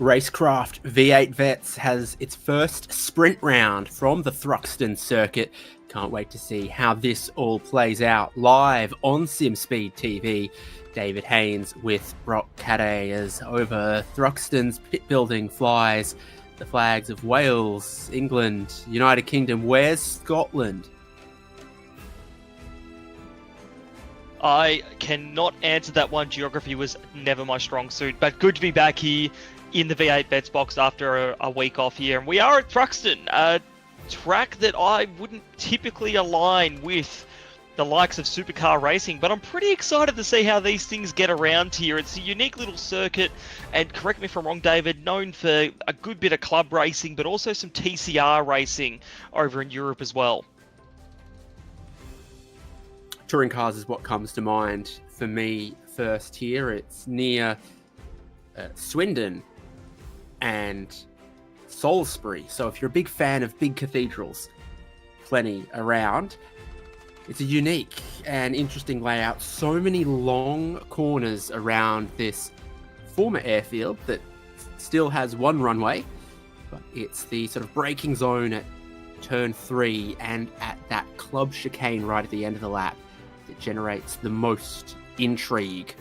RaceKraft V8 Vets has its first sprint round from the Thruxton circuit. Can't wait to see how this all plays out live on SimSpeed TV. David Haynes with Brock Cadday as over Thruxton's pit building flies the flags of Wales, England, United Kingdom. Where's Scotland? I cannot answer that one. Geography was never my strong suit, but good to be back here in the V8 Vets box after a week off here. And we are at Thruxton, a track that I wouldn't typically align with the likes of supercar racing, but I'm pretty excited to see how these things get around here. It's a unique little circuit, and correct me if I'm wrong, David, known for a good bit of club racing, but also some TCR racing over in Europe as well. Touring cars is what comes to mind for me first here. It's near Swindon and Salisbury. So if you're a big fan of big cathedrals, plenty around. It's a unique and interesting layout. So many long corners around this former airfield that still has one runway, but it's the sort of braking zone at turn 3 and at that club chicane right at the end of the lap that generates the most intrigue.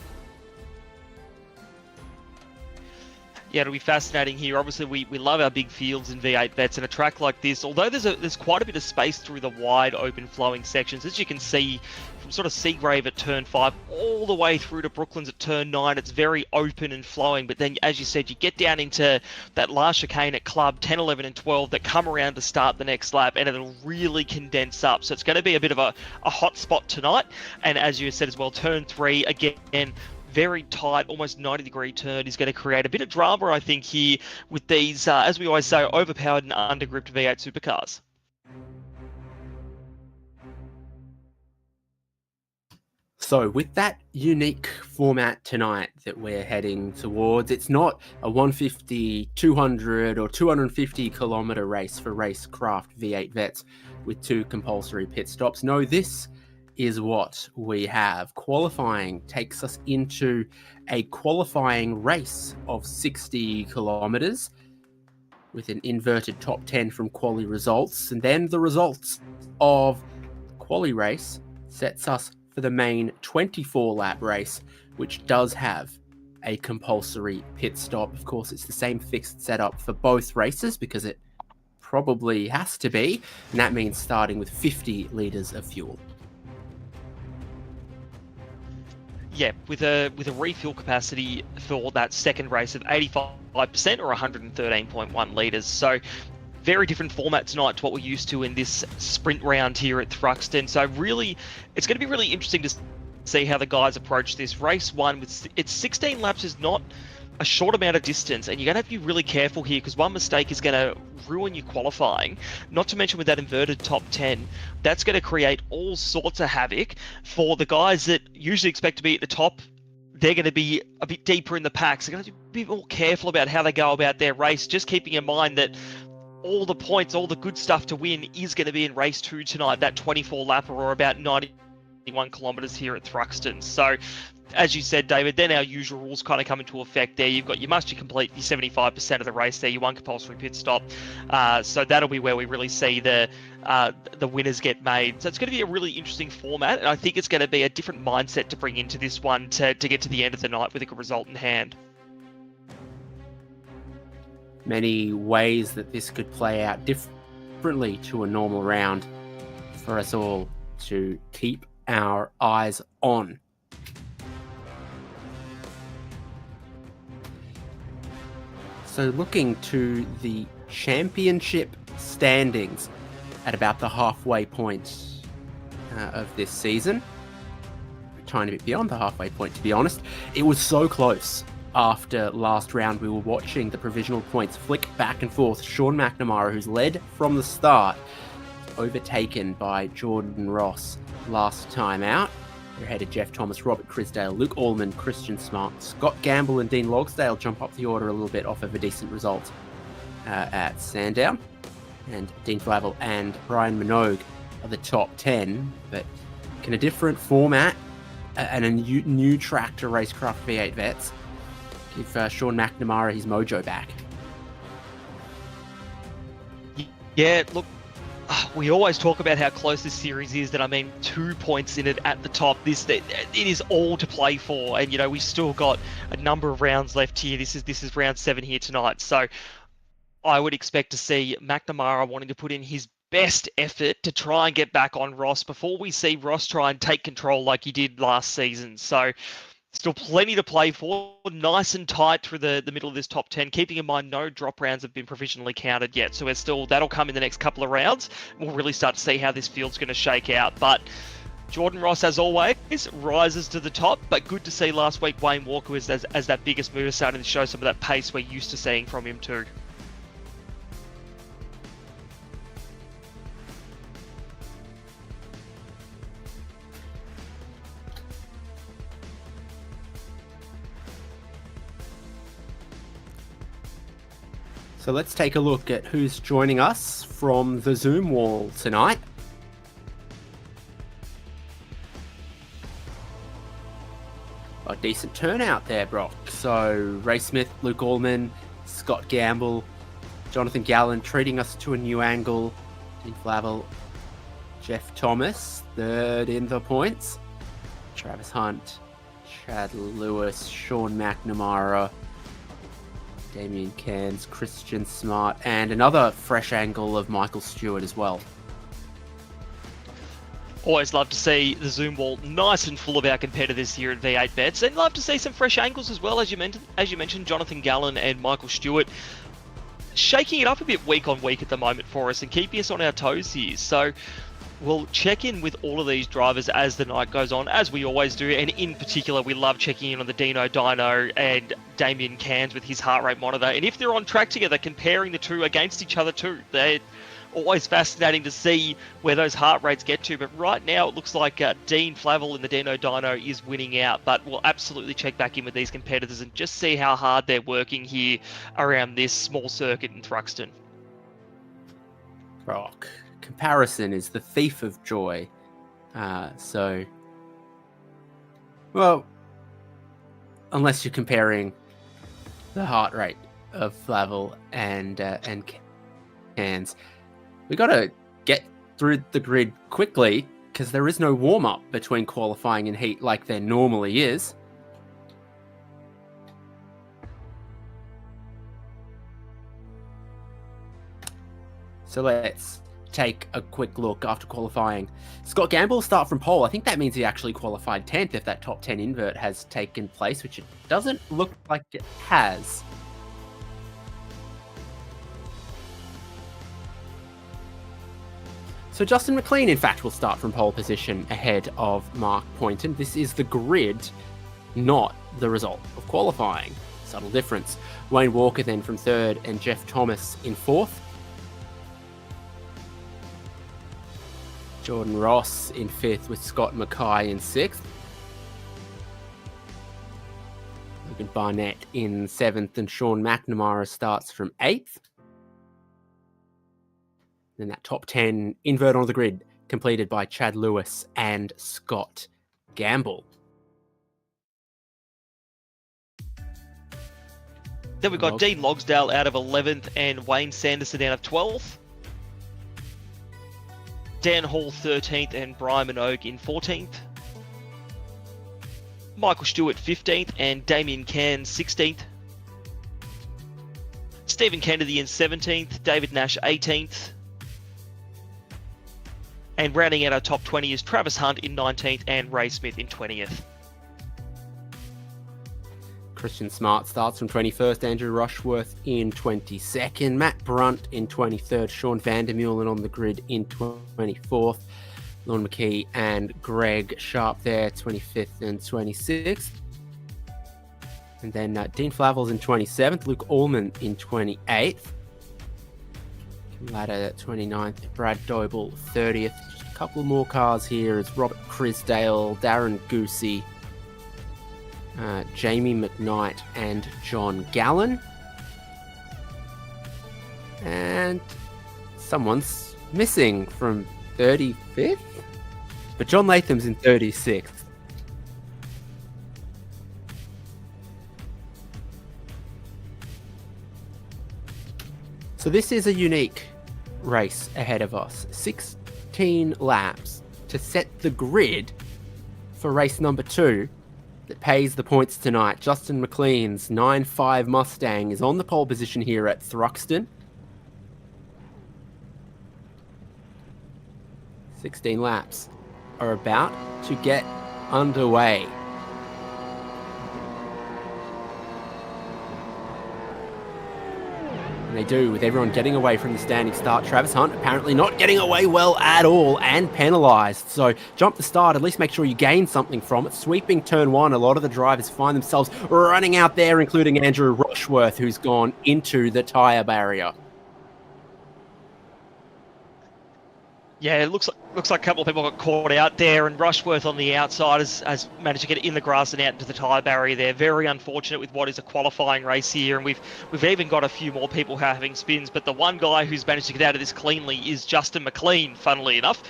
Yeah, it'll be fascinating here. Obviously, we love our big fields in V8 Vets, and a track like this, although there's quite a bit of space through the wide open flowing sections, as you can see from sort of Seagrave at turn 5 all the way through to Brooklands at turn 9, it's very open and flowing. But then, as you said, you get down into that last chicane at Club 10, 11 and 12 that come around to start the next lap, and it'll really condense up. So it's going to be a bit of a hot spot tonight. And as you said as well, turn 3, again, very tight, almost 90-degree turn is going to create a bit of drama, I think, here with these, as we always say, overpowered and undergripped V8 supercars. So with that unique format tonight that we're heading towards, it's not a 150, 200 or 250 kilometer race for RaceKraft V8 Vets with 2 compulsory pit stops. No, this is what we have. Qualifying takes us into a qualifying race of 60 kilometers with an inverted top 10 from quali results, and then the results of the quali race sets us for the main 24 lap race, which does have a compulsory pit stop. Of course, it's the same fixed setup for both races because it probably has to be, and that means starting with 50 litres of fuel. Yeah, with a refuel capacity for that second race of 85% or 113.1 litres. So very different format tonight to what we're used to in this sprint round here at Thruxton. So really, it's going to be really interesting to see how the guys approach this. Race 1, with its 16 laps, is not a short amount of distance, and you're going to have to be really careful here because one mistake is going to ruin your qualifying. Not to mention with that inverted top 10, that's going to create all sorts of havoc for the guys that usually expect to be at the top. They're going to be a bit deeper in the packs. They're going to be more careful about how they go about their race, just keeping in mind that all the points, all the good stuff to win is going to be in race 2 tonight, that 24 lapper or about 91 kilometers here at Thruxton. So as you said, David, then our usual rules kind of come into effect there. You've got you complete your 75% of the race there, your 1 compulsory pit stop. So that'll be where we really see the winners get made. So it's going to be a really interesting format, and I think it's going to be a different mindset to bring into this one to get to the end of the night with a good result in hand. Many ways that this could play out differently to a normal round for us all to keep our eyes on. So looking to the championship standings at about the halfway point of this season, a tiny bit beyond the halfway point, to be honest. It was so close after last round. We were watching the provisional points flick back and forth. Sean McNamara, who's led from the start, overtaken by Jordan Ross last time out. They're ahead of Jeff Thomas, Robert Crisdale, Luke Allman, Christian Smart, Scott Gamble and Dean Logsdale jump up the order a little bit off of a decent result at Sandown. And Dean Flavel and Brian Minogue are the top 10. But can a different format and a new track to RaceKraft V8 Vets Give Sean McNamara his mojo back. Yeah, look, we always talk about how close this series is. That I mean, 2 points in it at the top. It is all to play for, and we've still got a number of rounds left here. This is round 7 here tonight, so I would expect to see McNamara wanting to put in his best effort to try and get back on Ross before we see Ross try and take control like he did last season. So still plenty to play for, nice and tight through the middle of this top 10, keeping in mind no drop rounds have been provisionally counted yet, so that'll come in the next couple of rounds. We'll really start to see how this field's going to shake out, but Jordan Ross, as always, rises to the top, but good to see last week Wayne Walker as that biggest mover starting to show some of that pace we're used to seeing from him too. So let's take a look at who's joining us from the Zoom wall tonight. A decent turnout there, Brock. So Ray Smith, Luke Allman, Scott Gamble, Jonathan Gallen treating us to a new angle. Dean Flavel, Jeff Thomas, third in the points. Travis Hunt, Chad Lewis, Sean McNamara, Damien Cairns, Christian Smart, and another fresh angle of Michael Stewart as well. Always love to see the Zoom wall nice and full of our competitors here at V8 Vets, and love to see some fresh angles as well, as you mentioned, Jonathan Gallen and Michael Stewart shaking it up a bit week on week at the moment for us and keeping us on our toes here. So we'll check in with all of these drivers as the night goes on, as we always do, and in particular we love checking in on the Dino and Damien Cairns with his heart rate monitor, and if they're on track together, comparing the two against each other too. They're always fascinating to see where those heart rates get to, but right now it looks like Dean Flavel in the Dino is winning out, but we'll absolutely check back in with these competitors and just see how hard they're working here around this small circuit in Thruxton. Brock, comparison is the thief of joy. Well, unless you're comparing the heart rate of Flavel and Cairns, we got to get through the grid quickly because there is no warm-up between qualifying and heat like there normally is. So let's take a quick look after qualifying. Scott Gamble will start from pole. I think that means he actually qualified 10th if that top 10 invert has taken place, which it doesn't look like it has. So Justin McLean, in fact, will start from pole position ahead of Mark Poynton. This is the grid, not the result of qualifying. Subtle difference. Wayne Walker then from third and Jeff Thomas in fourth. Jordan Ross in fifth with Scott Mackay in sixth. Logan Barnett in seventh and Sean McNamara starts from eighth. Then that top 10 invert on the grid completed by Chad Lewis and Scott Gamble. Then we've got Dean Logsdale out of 11th and Wayne Sanderson out of 12th. Dan Hall 13th and Brian Minogue in 14th. Michael Stewart 15th and Damien Cairns 16th. Stephen Kennedy in 17th, David Nash 18th. And rounding out our top 20 is Travis Hunt in 19th and Ray Smith in 20th. Christian Smart starts from 21st, Andrew Rushworth in 22nd, Matt Brunt in 23rd, Sean Vandermeulen on the grid in 24th, Lorne McKee and Greg Sharp there, 25th and 26th. And then Dean Flavel's in 27th, Luke Allman in 28th. Ladder 29th, Brad Doble 30th. Just a couple more cars here. It's Robert Crisdale, Darren Goosey, Jamie McKnight and John Gallen. And someone's missing from 35th, but John Latham's in 36th. So this is a unique race ahead of us. 16 laps to set the grid for race number 2 that pays the points tonight. Justin McLean's 9.5 Mustang is on the pole position here at Thruxton. 16 laps are about to get underway. And they do, with everyone getting away from the standing start. Travis Hunt apparently not getting away well at all and penalised. So jump the start, at least make sure you gain something from it. Sweeping turn 1, a lot of the drivers find themselves running out there, including Andrew Rushworth, who's gone into the tyre barrier. Yeah, it looks like a couple of people got caught out there, and Rushworth on the outside has managed to get in the grass and out into the tyre barrier there. Very unfortunate with what is a qualifying race here, and we've even got a few more people having spins, but the one guy who's managed to get out of this cleanly is Justin McLean, funnily enough.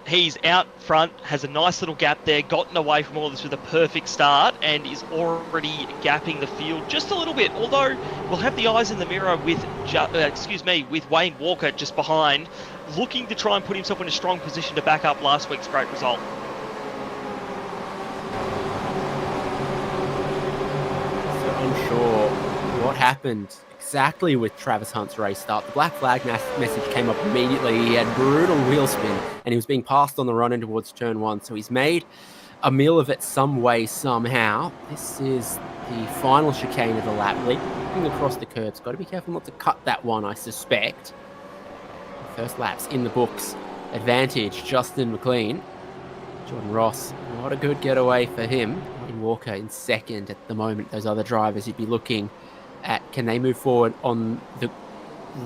He's out front, has a nice little gap there, gotten away from all this with a perfect start, and is already gapping the field just a little bit. Although we'll have the eyes in the mirror with with Wayne Walker just behind, looking to try and put himself in a strong position to back up last week's great result. So unsure what happened exactly with Travis Hunt's race start. The black flag message came up immediately. He had brutal wheel spin and he was being passed on the run in towards turn 1. So he's made a meal of it some way, somehow. This is the final chicane of the lap. Leaping across the curbs. Got to be careful not to cut that one, I suspect. First lap's in the books. Advantage, Justin McLean. Jordan Ross, not a good getaway for him. Wayne Walker in second at the moment. Those other drivers you'd be looking at, can they move forward on the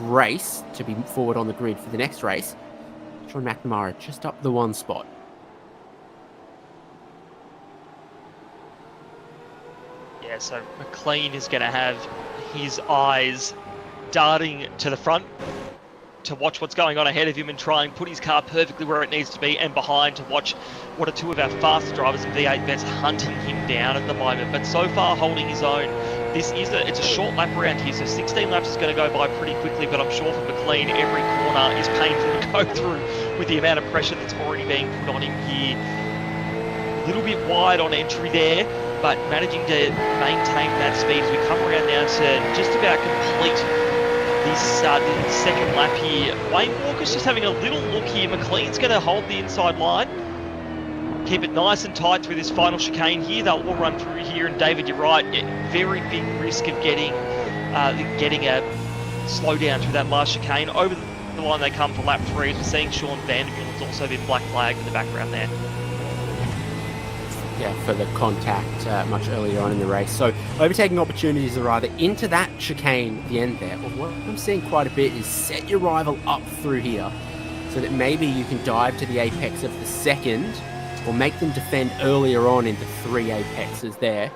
race to be forward on the grid for the next race? Sean McNamara just up the 1 spot. Yeah, so McLean is going to have his eyes darting to the front to watch what's going on ahead of him and try and put his car perfectly where it needs to be, and behind to watch what are 2 of our fastest drivers in V8 Vets hunting him down at the moment, but so far holding his own. It's a short lap around here, so 16 laps is going to go by pretty quickly, but I'm sure for McLean every corner is painful to go through with the amount of pressure that's already being put on him here. A little bit wide on entry there, but managing to maintain that speed as we come around now to just about complete this second lap here. Wayne Walker's just having a little look here. McLean's going to hold the inside line. Keep it nice and tight through this final chicane here. They'll all run through here, and David, you're right. Very big risk of getting a slowdown through that last chicane. Over the line they come for lap 3. We're seeing Sean Vanderbilt's also been black flagged in the background there. Yeah, for the contact much earlier on in the race. So overtaking opportunities are either into that chicane at the end there, or what I'm seeing quite a bit is set your rival up through here so that maybe you can dive to the apex of the second, or make them defend earlier on into 3 apexes there.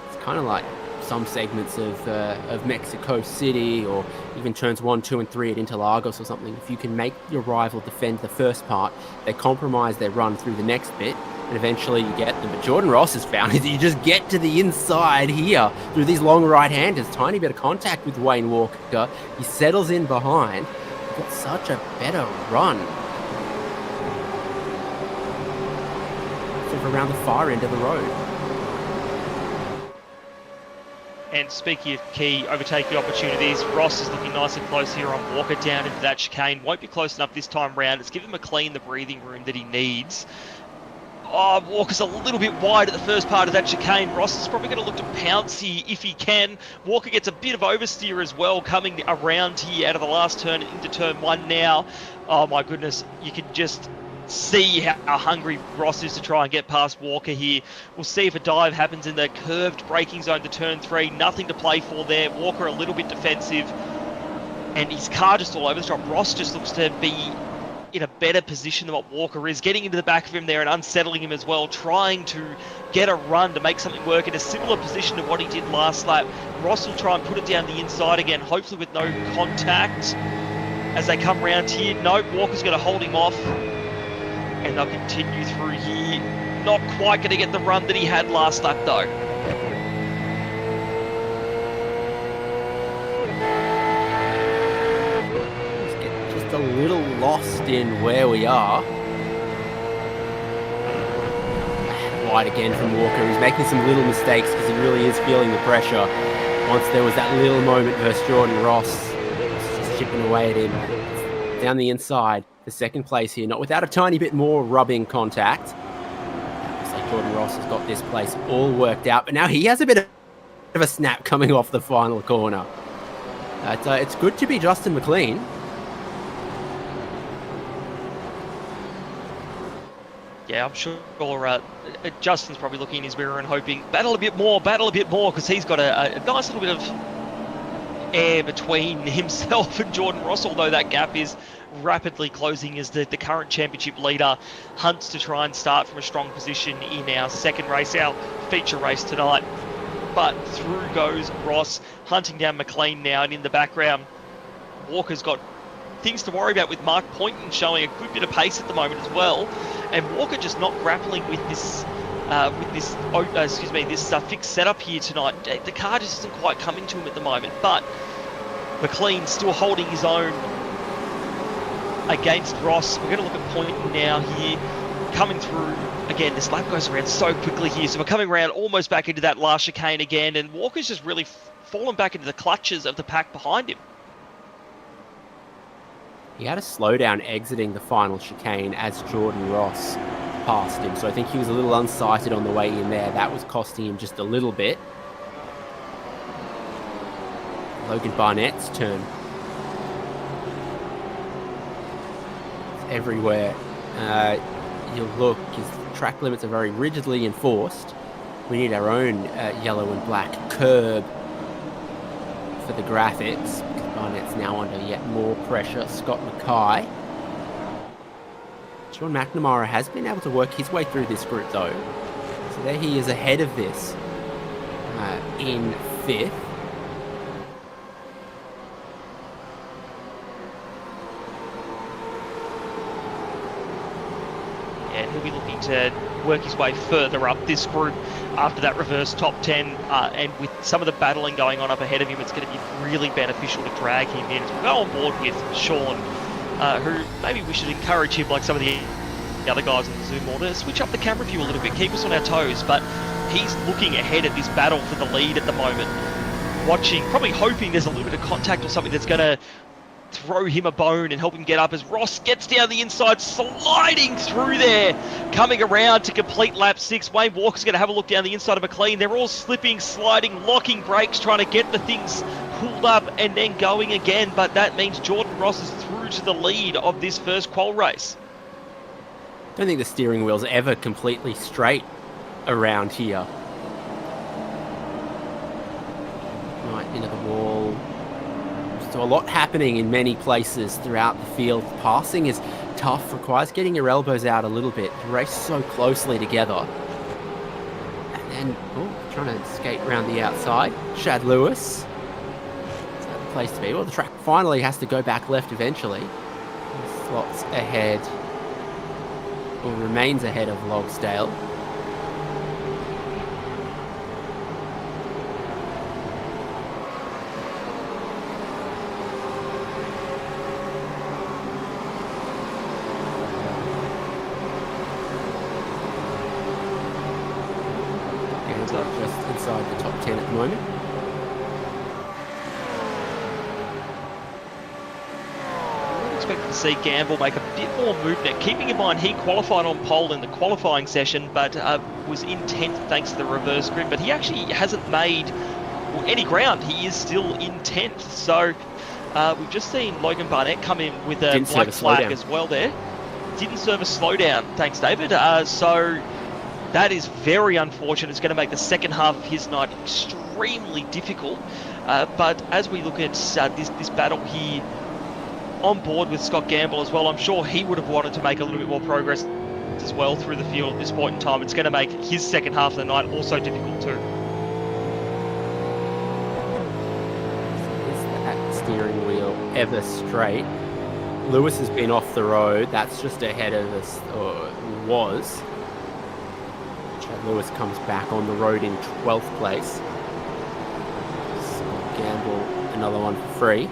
It's kind of like some segments of Mexico City, or even turns 1, 2, and 3 at Interlagos or something. If you can make your rival defend the first part, they compromise their run through the next bit, and eventually you get them. But Jordan Ross has found is you just get to the inside here through these long right-handers. Tiny bit of contact with Wayne Walker. He settles in behind. He's got such a better run. Sort of around the far end of the road. And speaking of key overtaking opportunities, Ross is looking nice and close here on Walker down into that chicane. Won't be close enough this time round. It's given McLean the breathing room that he needs. Oh, Walker's a little bit wide at the first part of that chicane. Ross is probably going to look to pounce here if he can. Walker gets a bit of oversteer as well coming around here out of the last turn into turn 1 now. Oh my goodness, you can just see how hungry Ross is to try and get past Walker here. We'll see if a dive happens in the curved braking zone to turn 3. Nothing to play for there. Walker a little bit defensive, and his car just all over the shop. Ross just looks to be in a better position than what Walker is, getting into the back of him there and unsettling him as well, trying to get a run to make something work in a similar position to what he did last lap. Ross will try and put it down the inside again, hopefully with no contact as they come round here. Nope, Walker's going to hold him off, and they'll continue through here. Not quite going to get the run that he had last lap though. little lost in where we are. Wide again from Walker. He's making some little mistakes because he really is feeling the pressure. Once there was that little moment versus Jordan Ross, just chipping away at him. Down the inside for second place here, not without a tiny bit more rubbing contact. Looks like Jordan Ross has got this place all worked out, but now he has a bit of a snap coming off the final corner. It's good to be Justin McLean. Yeah, I'm sure Justin's probably looking in his mirror and hoping, battle a bit more, because he's got a nice little bit of air between himself and Jordan Ross, although that gap is rapidly closing as the current championship leader hunts to try and start from a strong position in our second race, our feature race tonight. But through goes Ross, hunting down McLean now, and in the background, Walker's got things to worry about with Mark Poynton showing a good bit of pace at the moment as well, and Walker just not grappling with this fixed setup here tonight. The car just isn't quite coming to him at the moment, but McLean still holding his own against Ross. We're going to look at Poynton now here, coming through. Again, this lap goes around so quickly here, so we're coming around almost back into that last chicane again, and Walker's just really fallen back into the clutches of the pack behind him. He had a slowdown exiting the final chicane as Jordan Ross passed him, so I think he was a little unsighted on the way in there. That was costing him just a little bit. Logan Barnett's turn. It's everywhere. You look, his track limits are very rigidly enforced. We need our own yellow and black curb for the graphics. Barnett's now under yet more pressure. Scott Mackay. Sean McNamara has been able to work his way through this group though. So there he is ahead of this in fifth. And he'll be looking to work his way further up this group after that reverse top 10, and with some of the battling going on up ahead of him, it's going to be really beneficial to drag him in. So we'll go on board with Sean, who maybe we should encourage him, like some of the other guys on the Zoom order, switch up the camera view a little bit, keep us on our toes, but he's looking ahead at this battle for the lead at the moment, watching, probably hoping there's a little bit of contact or something that's going to throw him a bone and help him get up as Ross gets down the inside, sliding through there, coming around to complete lap 6. Wayne Walker's going to have a look down the inside of McLean. They're all slipping, sliding, locking brakes, trying to get the things pulled up and then going again, but that means Jordan Ross is through to the lead of this first qual race. I don't think the steering wheel's ever completely straight around here. Right into the wall. So a lot happening in many places throughout the field. Passing is tough, requires getting your elbows out a little bit. You race so closely together. And then, trying to skate around the outside. Shad Lewis. It's not the place to be. Well, the track finally has to go back left eventually. He slots ahead, or remains ahead of Logsdale. Just inside the top 10 at the moment. I expect to see Gamble make a bit more movement, keeping in mind he qualified on pole in the qualifying session, but was in 10th thanks to the reverse grid, but he actually hasn't made any ground. He is still in 10th, so we've just seen Logan Barnett come in with a black flag as well there. Didn't serve a slowdown, thanks David, so that is very unfortunate. It's going to make the second half of his night extremely difficult. But as we look at this battle here, on board with Scott Gamble as well, I'm sure he would have wanted to make a little bit more progress as well through the field at this point in time. It's going to make his second half of the night also difficult too. Is that steering wheel ever straight? Lewis has been off the road. That's just ahead of us, or was. Lewis comes back on the road in 12th place. Scott Gamble, another one for free.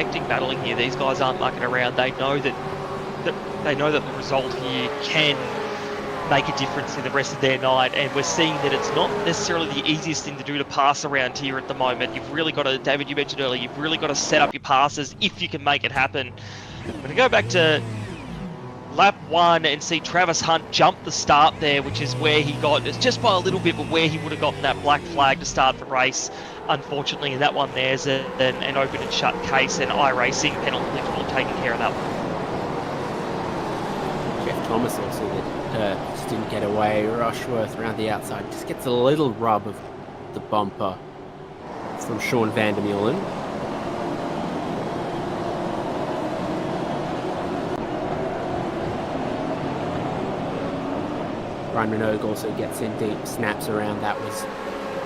hectic battling here. These guys aren't mucking around. They know that the result here can make a difference in the rest of their night, and we're seeing that it's not necessarily the easiest thing to do to pass around here at the moment. You've really got to, David, you mentioned earlier, you've really got to set up your passes if you can make it happen. I'm going to go back to lap 1 and see Travis Hunt jump the start there, which is where he got, it's just by a little bit, but where he would have gotten that black flag to start the race. Unfortunately, in that one, there's an open and shut case, and iRacing penalty for taking care of that one. Jeff Thomas also just didn't get away. Rushworth around the outside just gets a little rub of the bumper from Sean van der Meulen. Ryan Minogue also gets in deep, snaps around. That was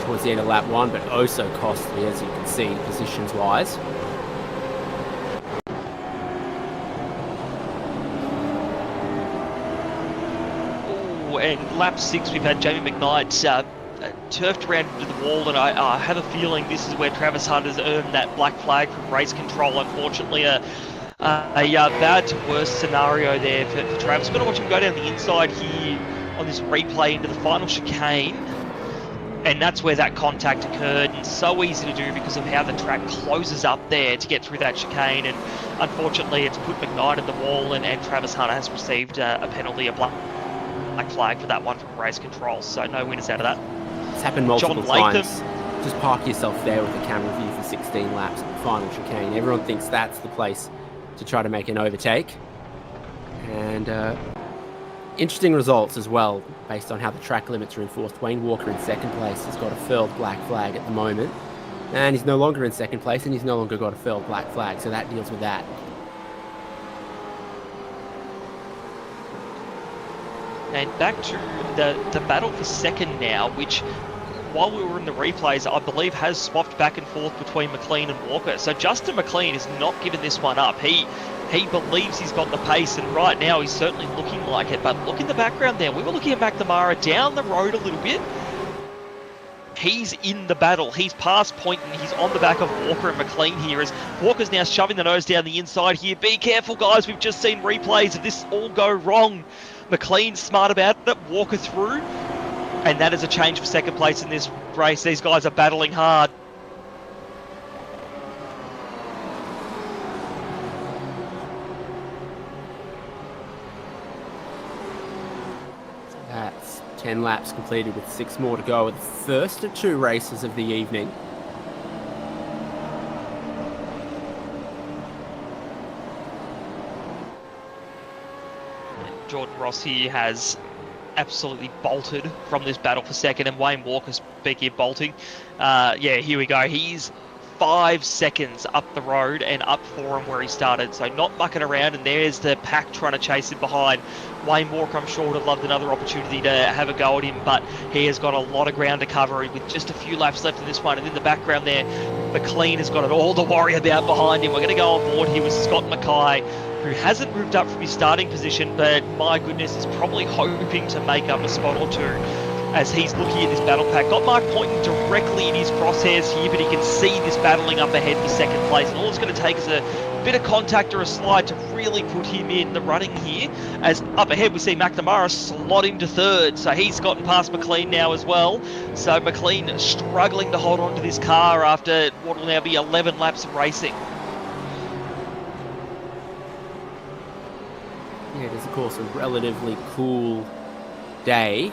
towards the end of lap 1, but oh so costly, as you can see, positions-wise. And lap 6, we've had Jamie McKnight turfed around into the wall, and I have a feeling this is where Travis Hunt has earned that black flag from race control. Unfortunately, a bad to worse scenario there for Travis. Going to watch him go down the inside here on this replay into the final chicane, and that's where that contact occurred, and so easy to do because of how the track closes up there to get through that chicane, and unfortunately it's put McKnight in the wall, and Travis Hunt has received a penalty, a black flag for that one from race control, so no winners out of that. It's happened multiple times. Just park yourself there with a camera view for 16 laps at the final chicane. Everyone thinks that's the place to try to make an overtake. And interesting results as well, based on how the track limits are enforced. Wayne Walker in second place has got a furled black flag at the moment. And he's no longer in second place, and he's no longer got a furled black flag, so that deals with that. And back to the battle for second now, which, while we were in the replays, I believe has swapped back and forth between McLean and Walker. So Justin McLean is not giving this one up. He believes he's got the pace, and right now he's certainly looking like it. But look in the background there. We were looking at McNamara down the road a little bit. He's in the battle. He's past point, and he's on the back of Walker and McLean here, as Walker's now shoving the nose down the inside here. Be careful, guys. We've just seen replays of this all go wrong. McLean's smart about it, Walker through, and that is a change for second place in this race. These guys are battling hard. So that's 10 laps completed with 6 more to go, the first of 2 races of the evening. Jordan Rossi has absolutely bolted from this battle for second, and Wayne Walker, speaking of bolting, yeah, here we go. He's 5 seconds up the road and up for him where he started, so not mucking around, and there's the pack trying to chase him behind. Wayne Walker, I'm sure, would have loved another opportunity to have a go at him, but he has got a lot of ground to cover with just a few laps left in this one. And in the background there, McLean has got it all to worry about behind him. We're going to go on board here with Scott Mackay, who hasn't moved up from his starting position, but my goodness, is probably hoping to make up a spot or 2 as he's looking at this battle pack. Got Mark pointing directly in his crosshairs here, but he can see this battling up ahead for second place, and all it's going to take is a bit of contact or a slide to really put him in the running here, as up ahead we see McNamara slot into third, so he's gotten past McLean now as well. So McLean struggling to hold on to this car after what will now be 11 laps of racing. Yeah, it is, of course, a relatively cool day.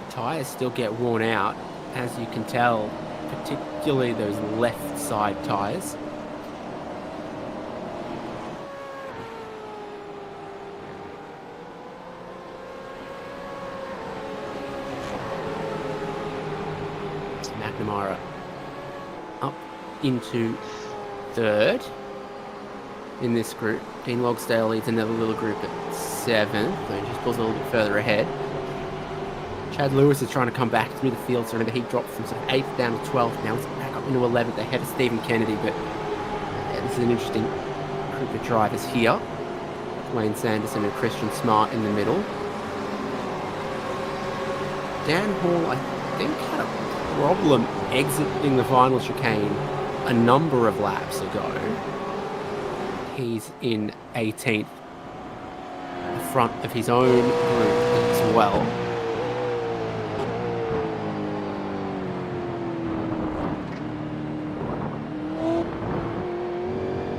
Tyres still get worn out, as you can tell, particularly those left side tyres. McNamara up into third in this group. Dean Logsdale leads another little group at 7th, so he just pulls a little bit further ahead. Chad Lewis is trying to come back through the field, so remember he dropped from sort of 8th down to 12th, now he's back up into 11th ahead of Stephen Kennedy, but this is an interesting group of drivers here. Wayne Sanderson and Christian Smart in the middle. Dan Hall, I think, had a problem exiting the final chicane a number of laps ago. He's in 18th, the front of his own group as well.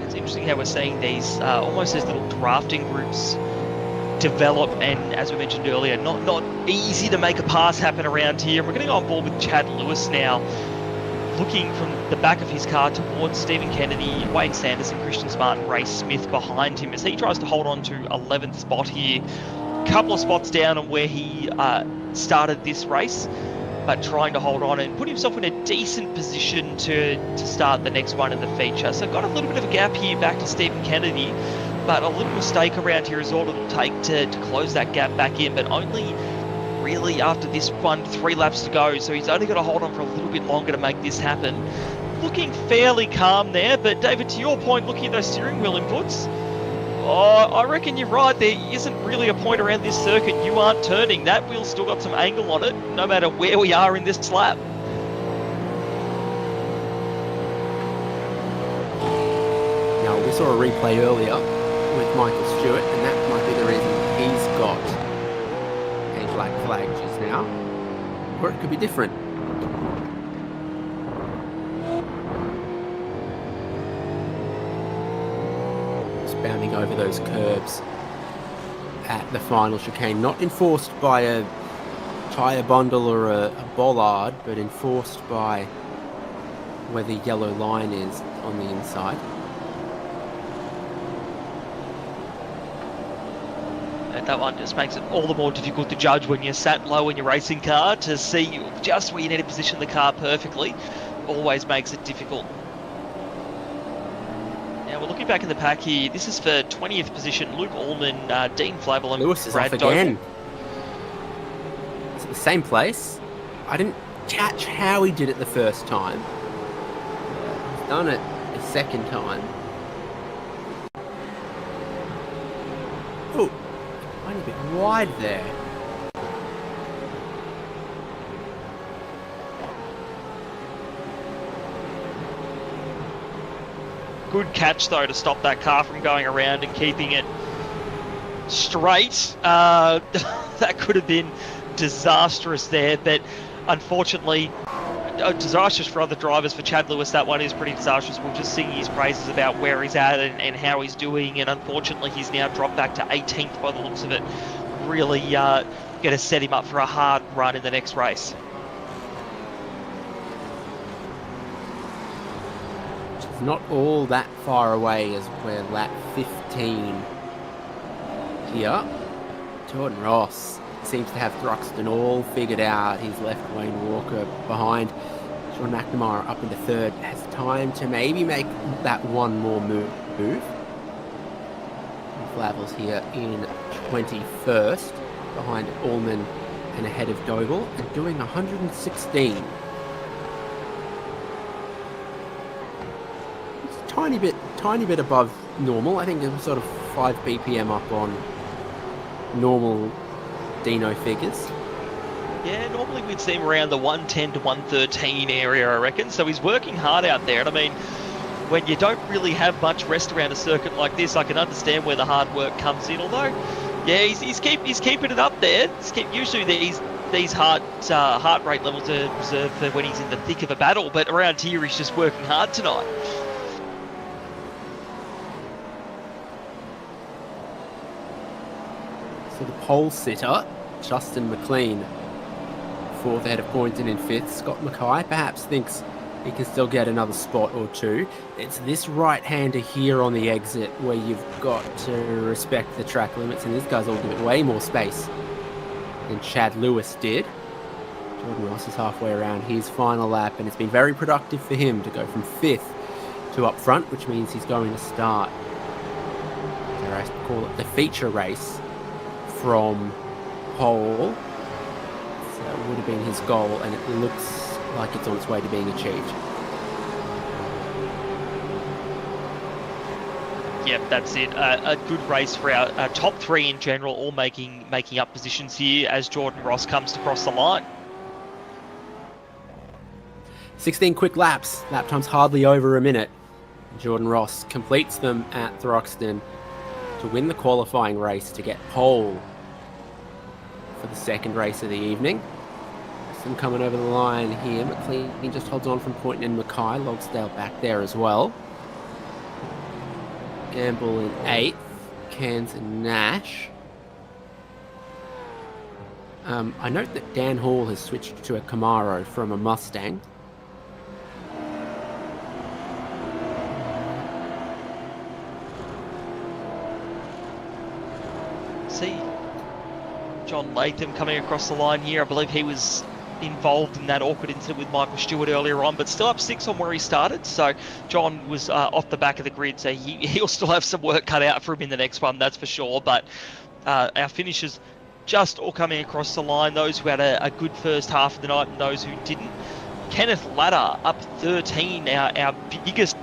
It's interesting how we're seeing these almost as little drafting groups develop, and as we mentioned earlier, not easy to make a pass happen around here. We're going to go on board with Chad Lewis now, looking from the back of his car towards Stephen Kennedy, Wayne Sanderson, Christian Smart, and Ray Smith behind him as he tries to hold on to 11th spot here. Couple of spots down on where he started this race, but trying to hold on and put himself in a decent position to start the next one in the feature. So got a little bit of a gap here back to Stephen Kennedy, but a little mistake around here is all it'll take to close that gap back in, but only really after this one, 3 laps to go, so he's only got to hold on for a little bit longer to make this happen. Looking fairly calm there, but David, to your point, looking at those steering wheel inputs, I reckon you're right, there isn't really a point around this circuit you aren't turning. That wheel's still got some angle on it, no matter where we are in this lap. Now, we saw a replay earlier with Michael Stewart, and that might be the reason he's got a black flag just now, or it could be different. Just bounding over those curbs at the final chicane, not enforced by a tyre bundle or a bollard, but enforced by where the yellow line is on the inside. And that one just makes it all the more difficult to judge when you're sat low in your racing car to see just where you need to position the car perfectly. Always makes it difficult. Now we're looking back in the pack here. This is for 20th position, Luke Allman, Dean Flavel, and Lewis is Brad off again. It's at the same place. I didn't catch how he did it the first time. He's done it the second time. Oh, a bit wide there. Good catch though to stop that car from going around and keeping it straight. That could have been disastrous there, but unfortunately disastrous for other drivers. For Chad Lewis, that one is pretty disastrous. We'll just sing his praises about where he's at and how he's doing, and unfortunately he's now dropped back to 18th by the looks of it. Really going to set him up for a hard run in the next race. It's not all that far away as we're lap 15 here. Jordan Ross seems to have Thruxton all figured out. He's left Wayne Walker behind. Sean McNamara up into third. Has time to maybe make that one more move. Flavel's here in 21st, behind Allman and ahead of Dogle, and doing 116. It's a tiny bit above normal. I think it was sort of 5 BPM up on normal Dino figures. Yeah, normally we'd see him around the 110 to 113 area, I reckon. So he's working hard out there. And I mean, when you don't really have much rest around a circuit like this, I can understand where the hard work comes in. Although, yeah, he's keeping it up there. Usually these heart rate levels are reserved for when he's in the thick of a battle, but around here he's just working hard tonight. So the pole sitter, Justin McLean, fourth ahead of Poynton in fifth. Scott Mackay perhaps thinks he can still get another spot or two. It's this right-hander here on the exit where you've got to respect the track limits, and these guys all give it way more space than Chad Lewis did. Jordan Ross is halfway around his final lap, and it's been very productive for him to go from fifth to up front, which means he's going to start, dare I call it, the feature race from pole. So it would have been his goal, and it looks like it's on its way to being achieved. Yep, that's it. A good race for our top three in general, all making up positions here as Jordan Ross comes to cross the line. 16 quick laps. Lap time's hardly over a minute. Jordan Ross completes them at Thruxton to win the qualifying race to get pole for the second race of the evening. Some coming over the line here. McLean just holds on from Poynton and Mackay. Logsdale back there as well. Gamble in 8th. Cairns and Nash. I note that Dan Hall has switched to a Camaro from a Mustang. See John Latham coming across the line here. I believe he was involved in that awkward incident with Michael Stewart earlier on, but still up 6 on where he started. So John was off the back of the grid, so he'll still have some work cut out for him in the next one, that's for sure. But our finishers just all coming across the line, those who had a good first half of the night and those who didn't. Kenneth Ladder up 13, our biggest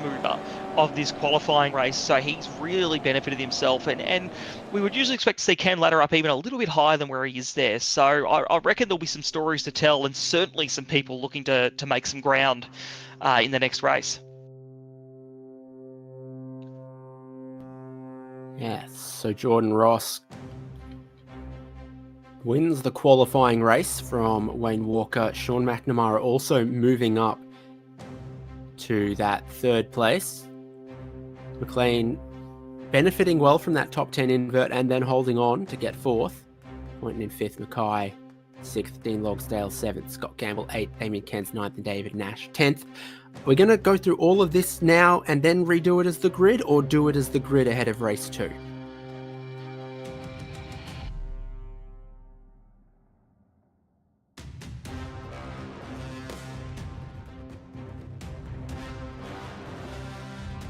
mover of this qualifying race, so he's really benefited himself, and we would usually expect to see Ken Ladder up even a little bit higher than where he is there. So I reckon there'll be some stories to tell, and certainly some people looking to make some ground in the next race. Yes, so Jordan Ross wins the qualifying race from Wayne Walker. Sean McNamara also moving up to that 3rd place. McLean benefiting well from that top 10 invert and then holding on to get 4th. Pointing in 5th, Mackay 6th, Dean Logsdale 7th, Scott Gamble 8th, Damien Cairns 9th, and David Nash 10th. We're going to go through all of this now and then redo it as the grid, or do it as the grid ahead of race 2?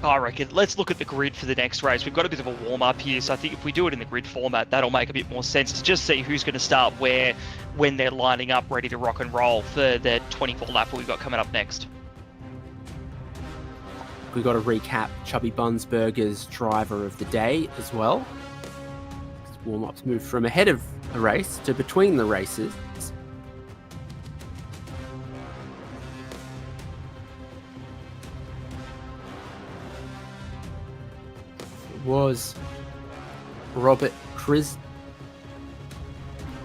I reckon let's look at the grid for the next race. We've got a bit of a warm-up here, so I think if we do it in the grid format, that'll make a bit more sense to just see who's going to start where when they're lining up ready to rock and roll for the 24 lap we've got coming up next. We've got to recap Chubby Bunsberger's driver of the day as well. Warm-ups moved from ahead of a race to between the races. Was Robert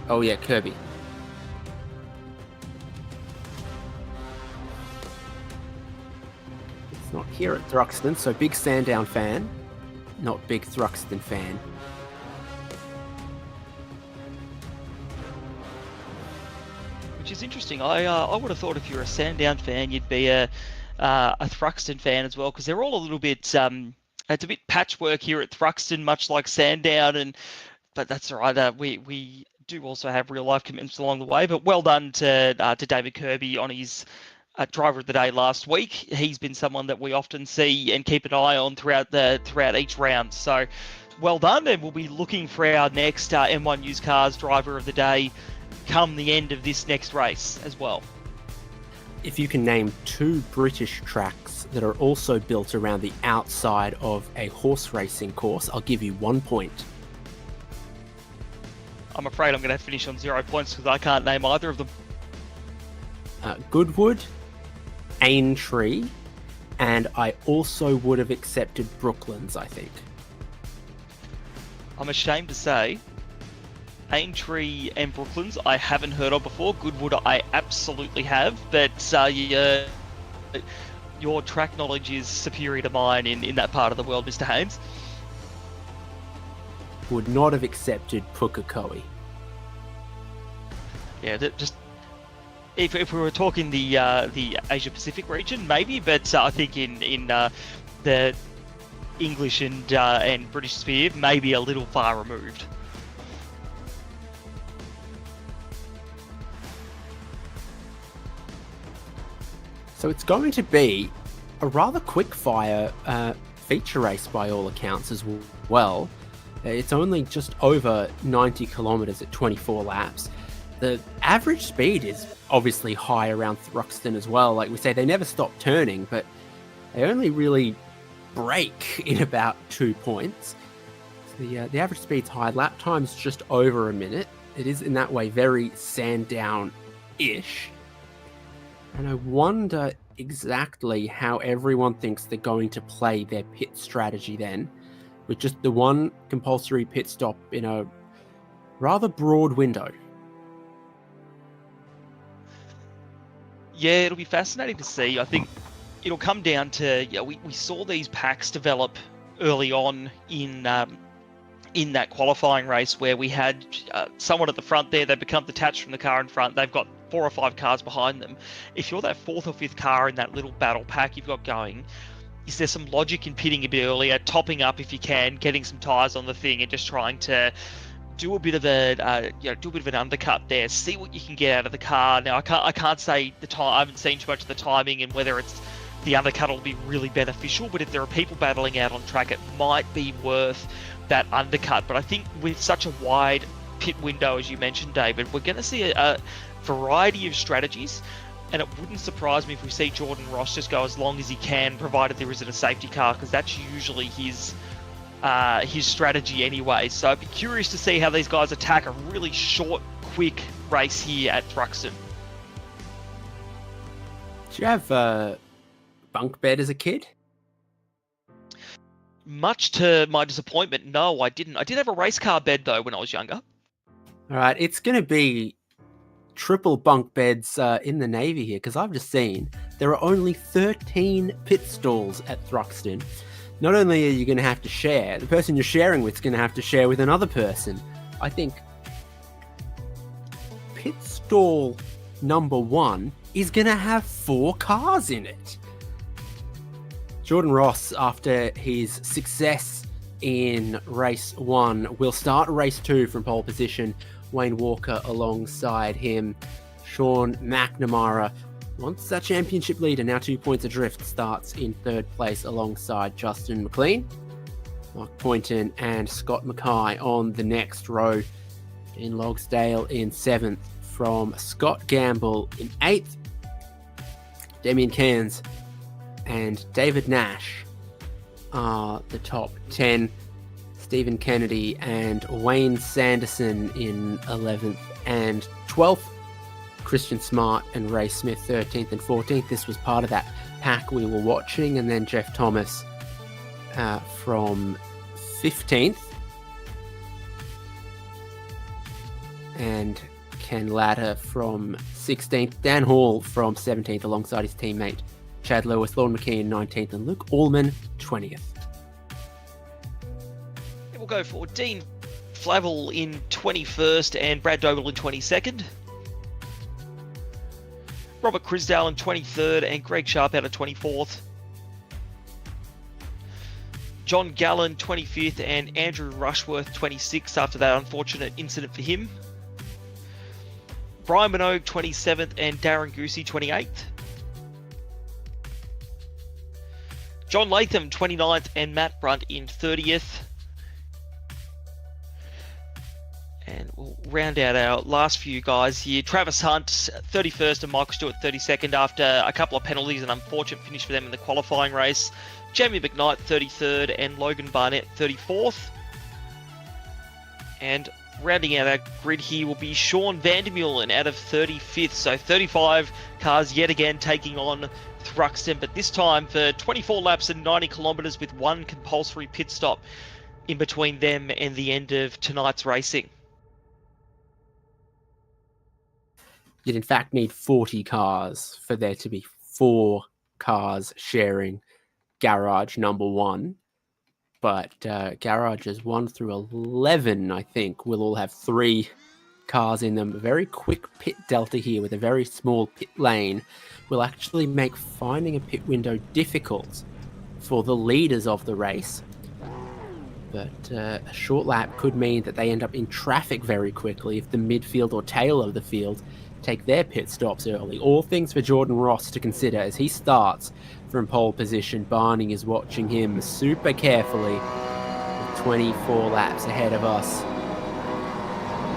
Oh yeah, Kirby. It's not here at Thruxton, so big Sandown fan, not big Thruxton fan. Which is interesting. I would have thought if you're a Sandown fan, you'd be a Thruxton fan as well, because they're all a little bit it's a bit patchwork here at Thruxton, much like Sandown, but that's all right. We do also have real life commitments along the way. But well done to David Kirby on his driver of the day last week. He's been someone that we often see and keep an eye on throughout each round. So well done, and we'll be looking for our next M1 Used Cars driver of the day come the end of this next race as well. If you can name 2 British tracks that are also built around the outside of a horse racing course, I'll give you 1 point. I'm afraid I'm going to finish on 0 points because I can't name either of them. Goodwood, Aintree, and I also would have accepted Brooklands, I think. I'm ashamed to say Aintree and Brooklands I haven't heard of before. Goodwood I absolutely have, but your track knowledge is superior to mine in that part of the world, Mr. Haynes. Would not have accepted Pukekohe. Yeah, just if we were talking the Asia Pacific region, maybe, but I think in the English and British sphere, maybe a little far removed. So it's going to be a rather quick-fire feature race by all accounts as well. It's only just over 90 kilometres at 24 laps. The average speed is obviously high around Thruxton as well. Like we say, they never stop turning, but they only really brake in about 2 points. So the average speed's high. Lap time's just over a minute. It is in that way very Sandown-ish. And I wonder exactly how everyone thinks they're going to play their pit strategy then, with just the one compulsory pit stop in a rather broad window. Yeah, it'll be fascinating to see. I think it'll come down to, we saw these packs develop early on in that qualifying race where we had someone at the front there. They become detached from the car in front. They've got 4 or 5 cars behind them. If you're that 4th or 5th car in that little battle pack you've got going, is there some logic in pitting a bit earlier, topping up if you can, getting some tyres on the thing, and just trying to do a bit of an undercut there, see what you can get out of the car. Now I can't say the time. I haven't seen too much of the timing and whether it's the undercut will be really beneficial. But if there are people battling out on track, it might be worth that undercut. But I think with such a wide pit window, as you mentioned, David, we're going to see a variety of strategies. And it wouldn't surprise me if we see Jordan Ross just go as long as he can, provided there isn't a safety car, because that's usually his strategy anyway. So I'd be curious to see how these guys attack a really short, quick race here at Thruxton. Did you have a bunk bed as a kid? Much to my disappointment, no, I didn't. I did have a race car bed, though, when I was younger. All right, it's going to be triple bunk beds in the Navy here, because I've just seen there are only 13 pit stalls at Thruxton. Not only are you going to have to share, the person you're sharing with is going to have to share with another person. I think pit stall number 1 is going to have 4 cars in it. Jordan Ross, after his success in race 1, will start race 2 from pole position. Wayne Walker alongside him. Sean McNamara, once that championship leader, now 2 points adrift, starts in 3rd place alongside Justin McLean. Mark Poynton and Scott Mackay on the next row. Dean Logsdale in 7th from Scott Gamble in 8th. Damien Cairns and David Nash are the top 10. Stephen Kennedy and Wayne Sanderson in 11th and 12th. Christian Smart and Ray Smith 13th and 14th. This was part of that pack we were watching. And then Jeff Thomas from 15th. And Ken Latta from 16th. Dan Hall from 17th alongside his teammate Chad Lewis. Lorne McKeon 19th and Luke Allman 20th. We'll go for Dean Flavel in 21st and Brad Doble in 22nd. Robert Crisdale in 23rd and Greg Sharp out of 24th. John Gallen 25th and Andrew Rushworth 26th after that unfortunate incident for him. Brian Minogue 27th and Darren Goosey 28th. John Latham 29th and Matt Brunt in 30th. And we'll round out our last few guys here. Travis Hunt, 31st, and Michael Stewart, 32nd, after a couple of penalties, an unfortunate finish for them in the qualifying race. Jamie McKnight, 33rd, and Logan Barnett, 34th. And rounding out our grid here will be Sean Vandermeulen out of 35th. So 35 cars yet again taking on Thruxton, but this time for 24 laps and 90 kilometres with one compulsory pit stop in between them and the end of tonight's racing. You'd in fact need 40 cars for there to be 4 cars sharing garage number 1. But garages 1 through 11, I think, will all have 3 cars in them. A very quick pit delta here with a very small pit lane will actually make finding a pit window difficult for the leaders of the race. But a short lap could mean that they end up in traffic very quickly if the midfield or tail of the field take their pit stops early. All things for Jordan Ross to consider as he starts from pole position. Barney is watching him super carefully with 24 laps ahead of us.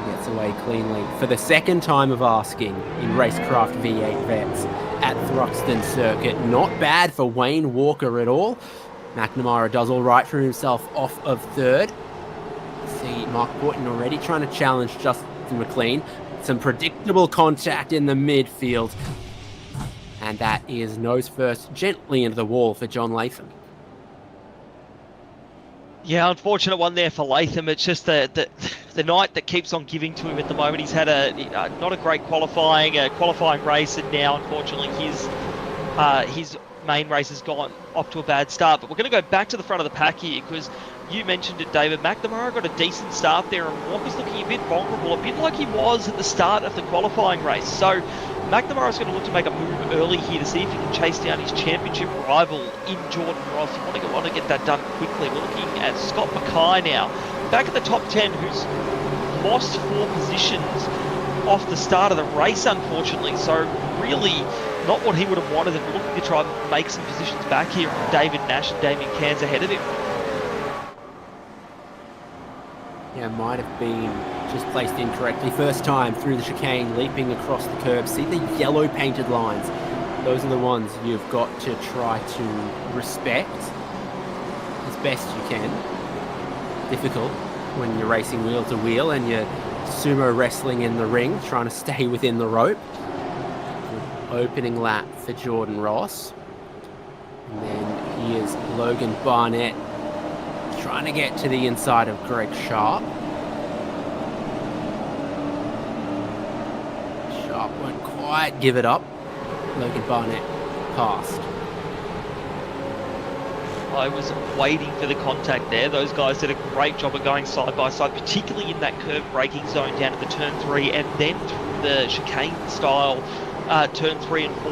He gets away cleanly for the second time of asking in RaceKraft V8 Vets at Thruxton Circuit. Not bad for Wayne Walker at all. McNamara does all right for himself off of 3rd. See Mark Porton already trying to challenge Justin McLean. Some predictable contact in the midfield. And that is nose first, gently into the wall for John Latham. Yeah, unfortunate one there for Latham. It's just the night that keeps on giving to him at the moment. He's had not a great qualifying race, and now unfortunately his main race has gone off to a bad start. But we're going to go back to the front of the pack here, because you mentioned it, David. McNamara got a decent start there, and Walker's looking a bit vulnerable, a bit like he was at the start of the qualifying race. So McNamara's going to look to make a move early here to see if he can chase down his championship rival in Jordan Ross. You want to get that done quickly. We're looking at Scott Mackay now, back at the top 10, who's lost 4 positions off the start of the race, unfortunately. So really not what he would have wanted, and looking to try and make some positions back here. David Nash and Damien Cairns ahead of him. Yeah, might have been just placed incorrectly. First time through the chicane, leaping across the curb. See the yellow painted lines? Those are the ones you've got to try to respect as best you can. Difficult when you're racing wheel to wheel and you're sumo wrestling in the ring, trying to stay within the rope. Opening lap for Jordan Ross. And then here's Logan Barnett trying to get to the inside of Greg Sharp. Sharp won't quite give it up. Logan Barnett passed. I was waiting for the contact there. Those guys did a great job of going side by side, particularly in that curved braking zone down at the turn 3, and then through the chicane style turn 3 and 4.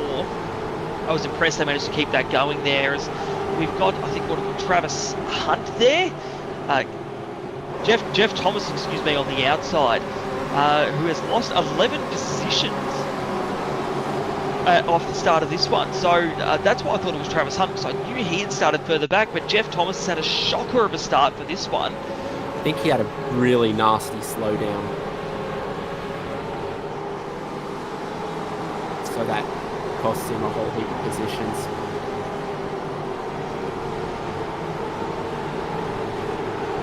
I was impressed they managed to keep that going there. As we've got, I think, Travis Hunt there. Jeff Thomas, on the outside, who has lost 11 positions off the start of this one. So that's why I thought it was Travis Hunt, because I knew he had started further back, but Jeff Thomas has had a shocker of a start for this one. I think he had a really nasty slowdown. So that costs him a whole heap of positions.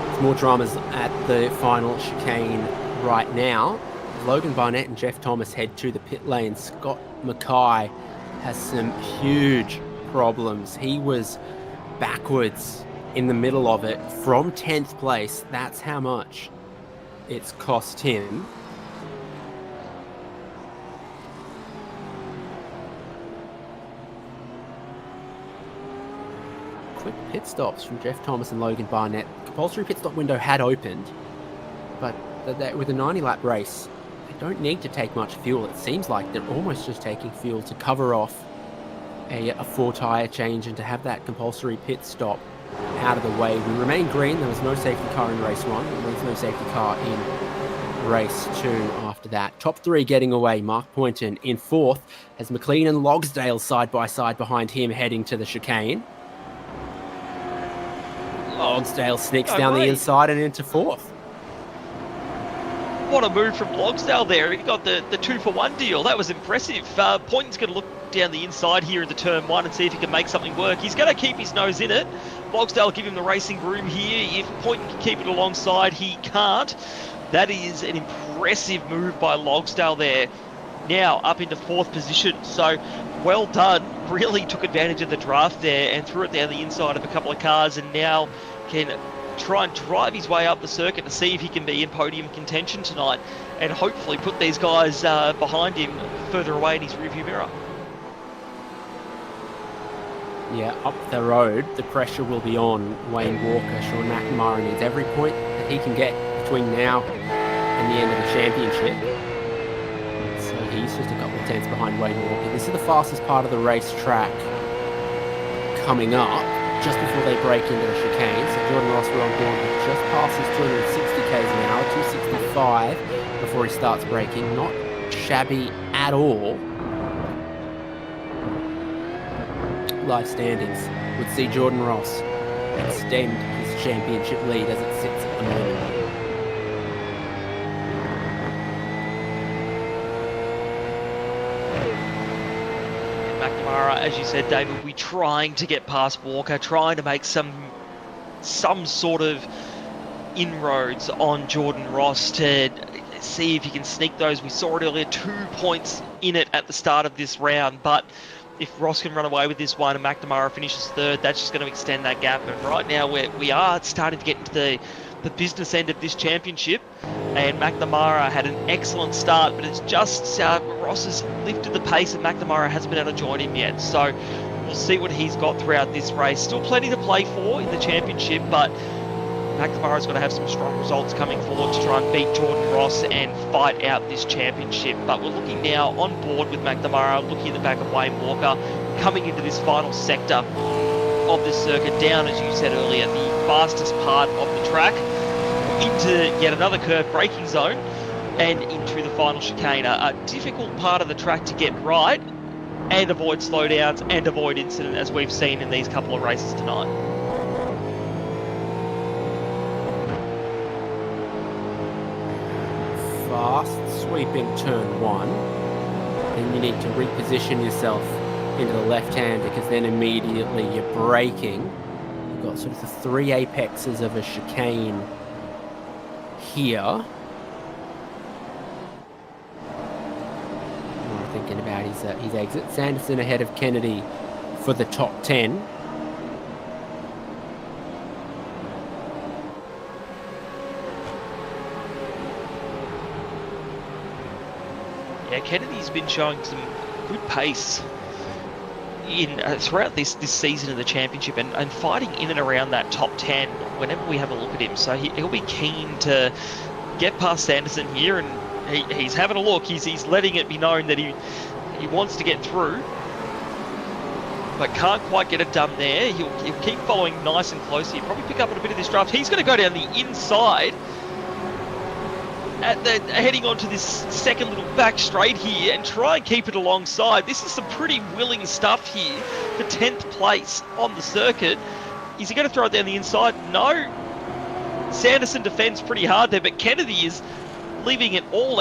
There's more dramas at the final chicane right now. Logan Barnett and Jeff Thomas head to the pit lane. Scott Mackay has some huge problems. He was backwards in the middle of it from 10th place. That's how much it's cost him. Quick pit stops from Jeff Thomas and Logan Barnett. Compulsory pit stop window had opened, but with a 90-lap race, they don't need to take much fuel. It seems like they're almost just taking fuel to cover off a 4-tyre change and to have that compulsory pit stop out of the way. We remain green. There was no safety car in race 1. There was no safety car in race 2 after that. Top 3 getting away. Mark Poynton in 4th as McLean and Logsdale side by side behind him heading to the chicane. Logsdale sneaks down the inside and into 4th. What a move from Logsdale there. He got the 2-for-1 deal. That was impressive. Poynton's going to look down the inside here into turn 1 and see if he can make something work. He's going to keep his nose in it. Logsdale give him the racing room here. If Poynton can keep it alongside, he can't. That is an impressive move by Logsdale there. Now up into 4th position. So well done. Really took advantage of the draft there and threw it down the inside of a couple of cars, and now can try and drive his way up the circuit to see if he can be in podium contention tonight, and hopefully put these guys behind him further away in his rearview mirror. Yeah, up the road, the pressure will be on Wayne Walker. Sean McNamara needs every point that he can get between now and the end of the championship. So he's just a couple of tenths behind Wayne Walker. This is the fastest part of the racetrack coming up, just before they break into the chicane. So Jordan Ross will on board just passes 260 k's an hour, 265 before he starts braking. Not shabby at all. Live standings would see Jordan Ross extend his championship lead as it sits at the moment. McNamara, as you said, David, will be trying to get past Walker, trying to make some sort of inroads on Jordan Ross to see if he can sneak those. We saw it earlier, 2 points in it at the start of this round, but if Ross can run away with this one and McNamara finishes third, that's just going to extend that gap. And right now we are starting to get into the business end of this championship. And McNamara had an excellent start, but it's just Ross has lifted the pace and McNamara hasn't been able to join him yet. So we'll see what he's got throughout this race. Still plenty to play for in the championship, but McNamara's got to have some strong results coming forward to try and beat Jordan Ross and fight out this championship. But we're looking now on board with McNamara, looking at the back of Wayne Walker, coming into this final sector of this circuit, down, as you said earlier, the fastest part of the track, into yet another curve braking zone, and into the final chicane. A difficult part of the track to get right and avoid slowdowns and avoid incident, as we've seen in these couple of races tonight. Fast sweeping turn 1, and you need to reposition yourself into the left hand, because then immediately you're braking. You've got sort of the 3 apexes of a chicane here. I'm thinking about his exit. Sanderson ahead of Kennedy for the top 10. Yeah, Kennedy's been showing some good pace in throughout this season of the championship, and fighting in and around that top 10 whenever we have a look at him. So he'll be keen to get past Sanderson here, and he's having a look. He's letting it be known that he wants to get through, but can't quite get it done there. He'll keep following nice and close. He'll probably pick up on a bit of this draft. He's going to go down the inside heading onto this second little back straight here and try and keep it alongside. This is some pretty willing stuff here for 10th place on the circuit. Is he going to throw it down the inside? No. Sanderson defends pretty hard there, but Kennedy is leaving it all